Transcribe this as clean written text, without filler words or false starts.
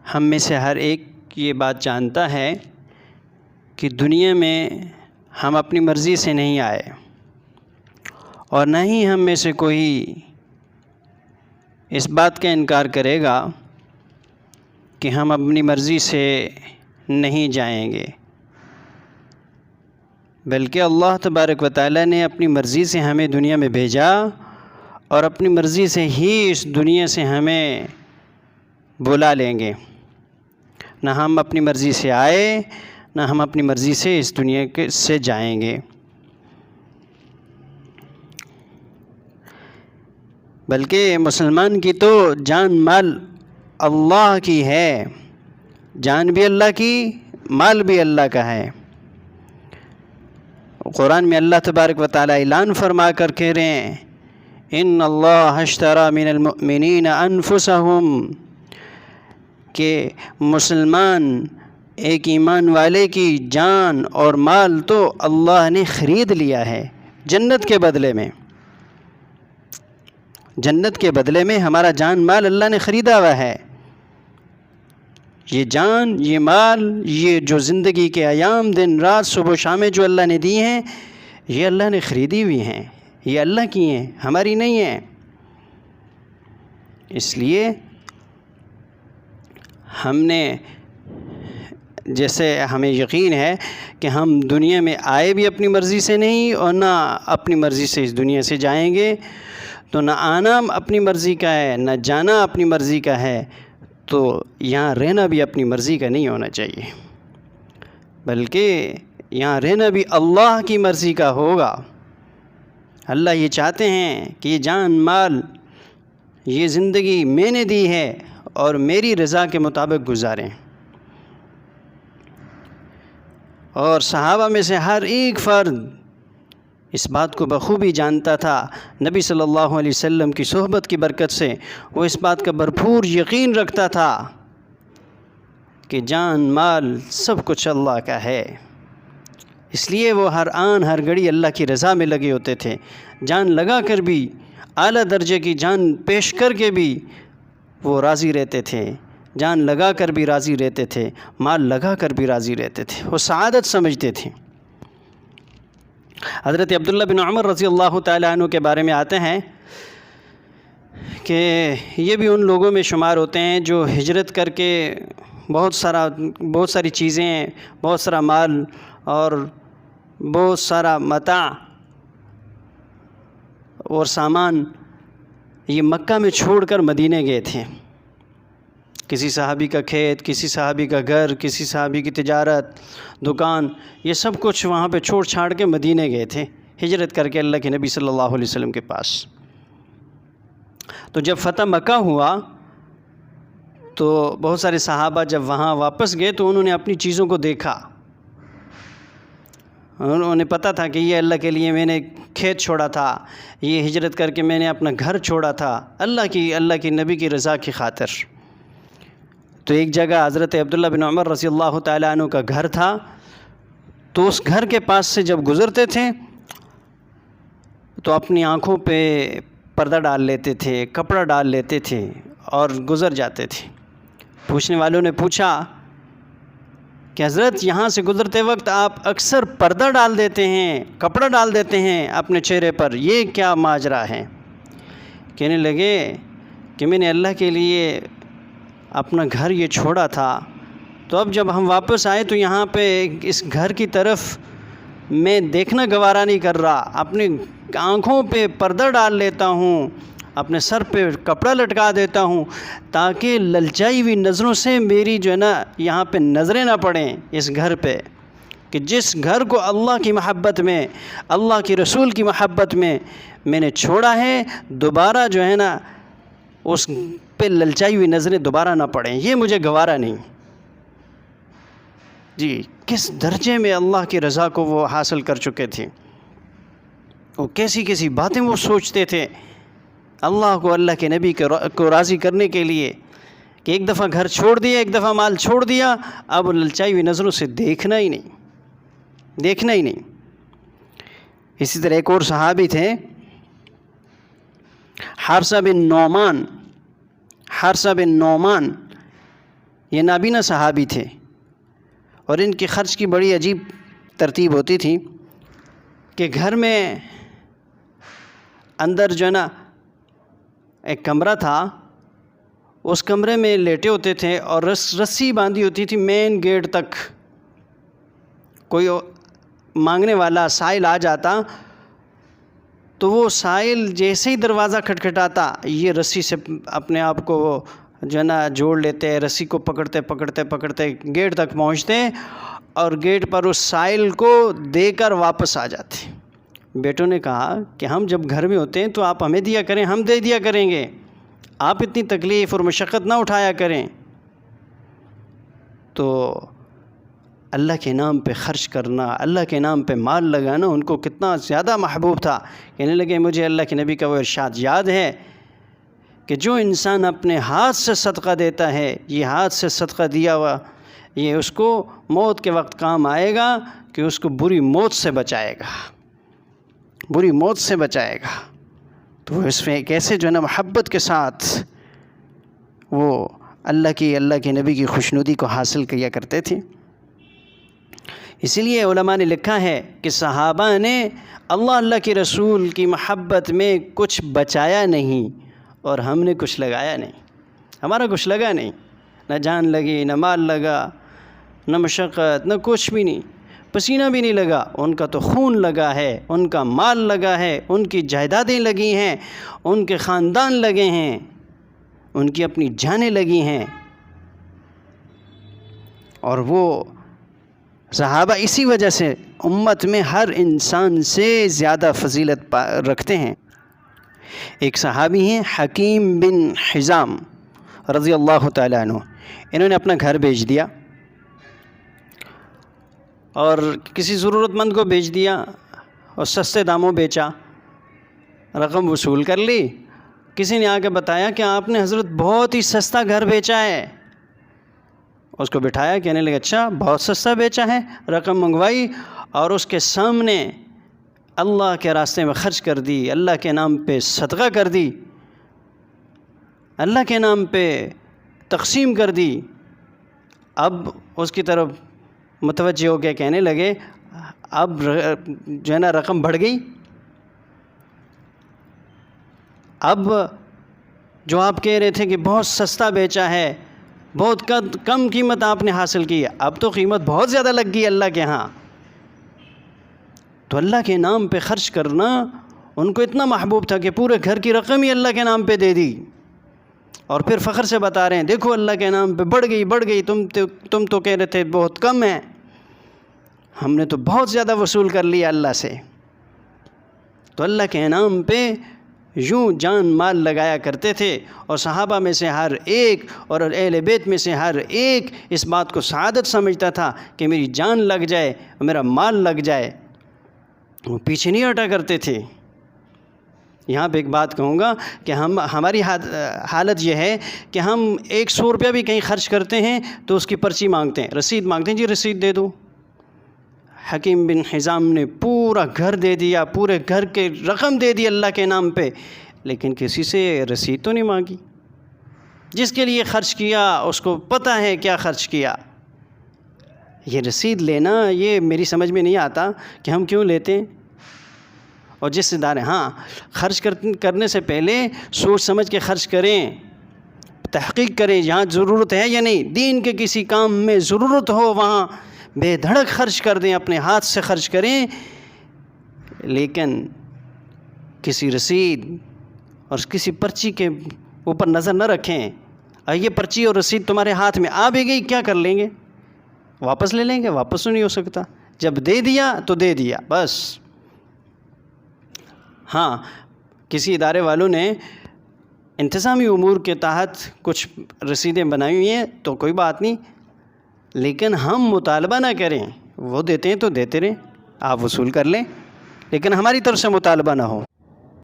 ہم میں سے ہر ایک یہ بات جانتا ہے کہ دنیا میں ہم اپنی مرضی سے نہیں آئے، اور نہ ہی ہم میں سے کوئی اس بات کا انکار کرے گا کہ ہم اپنی مرضی سے نہیں جائیں گے، بلکہ اللہ تبارک و تعالیٰ نے اپنی مرضی سے ہمیں دنیا میں بھیجا، اور اپنی مرضی سے ہی اس دنیا سے ہمیں بلا لیں گے۔ نہ ہم اپنی مرضی سے آئے، نہ ہم اپنی مرضی سے اس دنیا سے جائیں گے، بلکہ مسلمان کی تو جان مال اللہ کی ہے، جان بھی اللہ کی، مال بھی اللہ کا ہے۔ قرآن میں اللہ تبارک و تعالیٰ اعلان فرما کر کہہ رہے ہیں، ان اللہ اشتری من المؤمنین انفسہم، کہ مسلمان ایک ایمان والے کی جان اور مال تو اللہ نے خرید لیا ہے جنت کے بدلے میں۔ جنت کے بدلے میں ہمارا جان مال اللہ نے خریدا ہوا ہے۔ یہ جان، یہ مال، یہ جو زندگی کے ایام، دن رات، صبح و شامیں جو اللہ نے دی ہیں، یہ اللہ نے خریدی ہوئی ہیں، یہ اللہ کی ہیں، ہماری نہیں ہیں۔ اس لیے ہم نے، جیسے ہمیں یقین ہے کہ ہم دنیا میں آئے بھی اپنی مرضی سے نہیں، اور نہ اپنی مرضی سے اس دنیا سے جائیں گے، تو نہ آنا اپنی مرضی کا ہے، نہ جانا اپنی مرضی کا ہے، تو یہاں رہنا بھی اپنی مرضی کا نہیں ہونا چاہیے، بلکہ یہاں رہنا بھی اللہ کی مرضی کا ہوگا۔ اللہ یہ چاہتے ہیں کہ یہ جان مال، یہ زندگی میں نے دی ہے اور میری رضا کے مطابق گزاریں۔ اور صحابہ میں سے ہر ایک فرد اس بات کو بخوبی جانتا تھا۔ نبی صلی اللہ علیہ وسلم کی صحبت کی برکت سے وہ اس بات کا بھرپور یقین رکھتا تھا کہ جان مال سب کچھ اللہ کا ہے، اس لیے وہ ہر آن ہر گھڑی اللہ کی رضا میں لگے ہوتے تھے، جان لگا کر بھی، اعلیٰ درجے کی جان پیش کر کے بھی وہ راضی رہتے تھے، جان لگا کر بھی راضی رہتے تھے، مال لگا کر بھی راضی رہتے تھے، وہ سعادت سمجھتے تھے۔ حضرت عبداللہ بن عمر رضی اللہ تعالیٰ عنہ کے بارے میں آتے ہیں کہ یہ بھی ان لوگوں میں شمار ہوتے ہیں جو ہجرت کر کے بہت ساری چیزیں، بہت سارا مال اور بہت سارا متاع اور سامان یہ مکہ میں چھوڑ کر مدینے گئے تھے۔ کسی صحابی کا کھیت، کسی صحابی کا گھر، کسی صحابی کی تجارت، دکان، یہ سب کچھ وہاں پہ چھوڑ چھاڑ کے مدینے گئے تھے، ہجرت کر کے اللہ کے نبی صلی اللہ علیہ وسلم کے پاس۔ تو جب فتح مکہ ہوا تو بہت سارے صحابہ جب وہاں واپس گئے تو انہوں نے اپنی چیزوں کو دیکھا، انہیں پتہ تھا کہ یہ اللہ کے لیے میں نے کھیت چھوڑا تھا، یہ ہجرت کر کے میں نے اپنا گھر چھوڑا تھا اللہ کی نبی کی رضا کی خاطر۔ تو ایک جگہ حضرت عبداللہ بن عمر رضی اللہ تعالیٰ عنہ کا گھر تھا، تو اس گھر کے پاس سے جب گزرتے تھے تو اپنی آنکھوں پہ پردہ ڈال لیتے تھے، کپڑا ڈال لیتے تھے اور گزر جاتے تھے۔ پوچھنے والوں نے پوچھا کہ حضرت یہاں سے گزرتے وقت آپ اکثر پردہ ڈال دیتے ہیں، کپڑا ڈال دیتے ہیں اپنے چہرے پر، یہ کیا ماجرا ہے؟ کہنے لگے کہ میں نے اللہ کے لیے اپنا گھر یہ چھوڑا تھا، تو اب جب ہم واپس آئے تو یہاں پہ اس گھر کی طرف میں دیکھنا گوارا نہیں کر رہا، اپنی آنکھوں پہ پردہ ڈال لیتا ہوں، اپنے سر پہ کپڑا لٹکا دیتا ہوں، تاکہ للچائی ہوئی نظروں سے میری جو ہے نا یہاں پہ نظریں نہ پڑیں اس گھر پہ، کہ جس گھر کو اللہ کی محبت میں، اللہ کی رسول کی محبت میں نے چھوڑا ہے، دوبارہ جو ہے نا اس پہ للچائی ہوئی نظریں دوبارہ نہ پڑیں، یہ مجھے گوارا نہیں۔ جی کس درجے میں اللہ کی رضا کو وہ حاصل کر چکے تھے، وہ کیسی کیسی باتیں وہ سوچتے تھے اللہ کو، اللہ کے نبی کو راضی کرنے کے لیے، کہ ایک دفعہ گھر چھوڑ دیا، ایک دفعہ مال چھوڑ دیا، اب للچائی ہوئی نظروں سے دیکھنا ہی نہیں۔ اسی طرح ایک اور صحابی تھے حارثہ بن نعمان، یہ نابینا صحابی تھے اور ان کی خرچ کی بڑی عجیب ترتیب ہوتی تھی کہ گھر میں اندر جو ہے نا ایک کمرہ تھا، اس کمرے میں لیٹے ہوتے تھے اور رسی باندھی ہوتی تھی مین گیٹ تک. کوئی مانگنے والا سائل آ جاتا تو وہ سائل جیسے ہی دروازہ کھٹکھٹاتا یہ رسی سے اپنے آپ کو جو ہے نا جوڑ لیتے، رسی کو پکڑتے پکڑتے پکڑتے گیٹ تک پہنچتے اور گیٹ پر اس سائل کو دے کر واپس آ جاتے. بیٹوں نے کہا کہ ہم جب گھر میں ہوتے ہیں تو آپ ہمیں دیا کریں، ہم دے دیا کریں گے، آپ اتنی تکلیف اور مشقت نہ اٹھایا کریں. تو اللہ کے نام پہ خرچ کرنا، اللہ کے نام پہ مال لگانا ان کو کتنا زیادہ محبوب تھا. کہنے لگے مجھے اللہ کے نبی کا وہ ارشاد یاد ہے کہ جو انسان اپنے ہاتھ سے صدقہ دیتا ہے، یہ ہاتھ سے صدقہ دیا ہوا یہ اس کو موت کے وقت کام آئے گا کہ اس کو بری موت سے بچائے گا، بری موت سے بچائے گا. تو اس میں کیسے جو ہے نا محبت کے ساتھ وہ اللہ کے نبی کی خوشنودی کو حاصل کیا کرتے تھے. اسی لیے علماء نے لکھا ہے کہ صحابہ نے اللہ کے رسول کی محبت میں کچھ بچایا نہیں اور ہم نے کچھ لگایا نہیں. ہمارا کچھ لگا نہیں، نہ جان لگی، نہ مال لگا، نہ مشقت، نہ کچھ بھی نہیں، پسینہ بھی نہیں لگا. ان کا تو خون لگا ہے، ان کا مال لگا ہے، ان کی جائیدادیں لگی ہیں، ان کے خاندان لگے ہیں، ان کی اپنی جانیں لگی ہیں. اور وہ صحابہ اسی وجہ سے امت میں ہر انسان سے زیادہ فضیلت رکھتے ہیں. ایک صحابی ہیں حکیم بن حزام رضی اللہ تعالیٰ عنہ. انہوں نے اپنا گھر بیچ دیا اور کسی ضرورت مند کو بیچ دیا اور سستے داموں بیچا، رقم وصول کر لی. کسی نے آ کے بتایا کہ آپ نے حضرت بہت ہی سستا گھر بیچا ہے. اس کو بٹھایا، کہنے لگا اچھا بہت سستا بیچا ہے. رقم منگوائی اور اس کے سامنے اللہ کے راستے میں خرچ کر دی، اللہ کے نام پہ صدقہ کر دی، اللہ کے نام پہ تقسیم کر دی. اب اس کی طرف متوجہ ہو کے کہنے لگے اب جو ہے نا رقم بڑھ گئی. اب جو آپ کہہ رہے تھے کہ بہت سستا بیچا ہے، بہت کم قیمت آپ نے حاصل کی، اب تو قیمت بہت زیادہ لگ گئی اللہ کے ہاں. تو اللہ کے نام پہ خرچ کرنا ان کو اتنا محبوب تھا کہ پورے گھر کی رقم ہی اللہ کے نام پہ دے دی. اور پھر فخر سے بتا رہے ہیں دیکھو اللہ کے نام پہ بڑھ گئی، تم تو کہہ رہے تھے بہت کم ہے، ہم نے تو بہت زیادہ وصول کر لیا اللہ سے. تو اللہ کے نام پہ یوں جان مال لگایا کرتے تھے. اور صحابہ میں سے ہر ایک اور اہل بیت میں سے ہر ایک اس بات کو سعادت سمجھتا تھا کہ میری جان لگ جائے، میرا مال لگ جائے. وہ پیچھے نہیں ہٹا کرتے تھے. یہاں پہ ایک بات کہوں گا کہ ہماری حالت یہ ہے کہ ہم 100 روپیہ بھی کہیں خرچ کرتے ہیں تو اس کی پرچی مانگتے ہیں، رسید مانگتے ہیں، جی رسید دے دو. حکیم بن حزام نے پورا گھر دے دیا، پورے گھر کے رقم دے دی اللہ کے نام پہ، لیکن کسی سے رسید تو نہیں مانگی. جس کے لیے خرچ کیا اس کو پتہ ہے کیا خرچ کیا. یہ رسید لینا یہ میری سمجھ میں نہیں آتا کہ ہم کیوں لیتے ہیں. اور جس ادارے خرچ کرنے سے پہلے سوچ سمجھ کے خرچ کریں، تحقیق کریں یہاں ضرورت ہے یا نہیں. دین کے کسی کام میں ضرورت ہو وہاں بے دھڑک خرچ کر دیں، اپنے ہاتھ سے خرچ کریں، لیکن کسی رسید اور کسی پرچی کے اوپر نظر نہ رکھیں. یہ پرچی اور رسید تمہارے ہاتھ میں آ بھی گئی، کیا کر لیں گے؟ واپس لے لیں گے؟ واپس تو نہیں ہو سکتا. جب دے دیا تو دے دیا بس. کسی ادارے والوں نے انتظامی امور کے تحت کچھ رسیدیں بنائی ہوئی ہیں تو کوئی بات نہیں، لیکن ہم مطالبہ نہ کریں. وہ دیتے ہیں تو دیتے رہیں، آپ وصول کر لیں، لیکن ہماری طرف سے مطالبہ نہ ہو.